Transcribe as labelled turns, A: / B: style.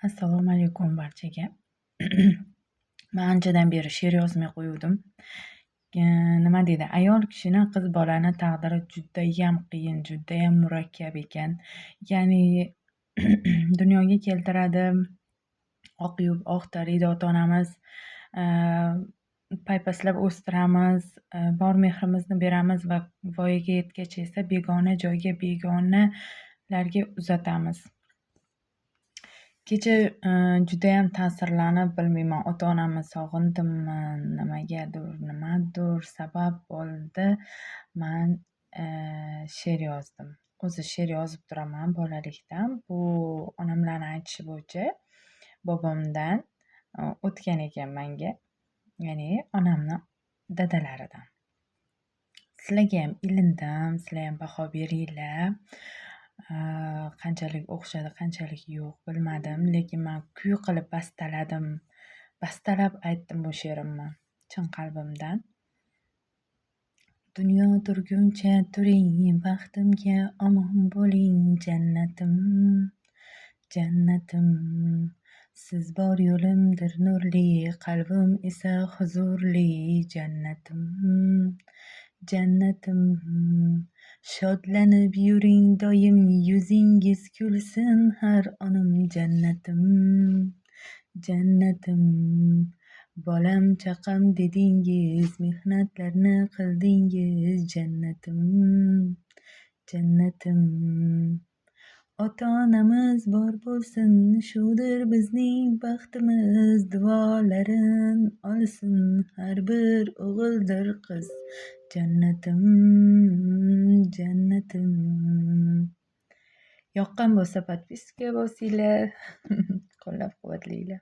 A: Assalomu alaykum barchaga. Men anchadan beri she'r yozmay qo'yuvdim. Nima deydi, ayol kishini, qiz bolani taqdiri judayam qiyin, judayam murakkab ekan. Ya'ni dunyoga keltiradi, oq yuvib oq taraydi ota-onamiz, paypaslab o'stiramiz, bor mehrimizni beramiz va voyaga yetgach esa begona joyga, begonalarga uzatamiz. Kecha judayam ta'sirlanib, bilmayman, ota-onamni sog'indimmi, nimadir sabab bo'ldi, man she'r yozdim. O'zi she'r yozib turaman bolalikdan. Bu onamlarni aytishi bo'yicha bobomdan o'tgan ekan menga, ya'ni onamni dadalaridan. Sizlarga ham ilindim, sizlar ham baho beringlar. Qanchalik o'xshadi, qanchalik yo'q bilmadim, lekin men kuy qilib bastaladim. Bastalab aytdim bu she'rimni chin qalbimdan. Dunyo turguncha turing, baxtimga omon bo'ling, jannatim, jannatim. Siz bor yo'limdir nurli, qalbim esa huzurli, jannatim, jannatim. Shodlanib yuring doim, yuzingiz kulsin har onim, jannatim, jannatim. Bolam chaqam dedingiz, mehnatlarni qildingiz, jannatim, jannatim. Ota-onamiz bor bo'lsin, shudir bizning baxtimiz, duolarin olsin har bir o'g'ildir qiz, jannatim, jannatim. Yoqqan bo'lsa podpiska bosinglar, qo'llab-quvvatlanglar.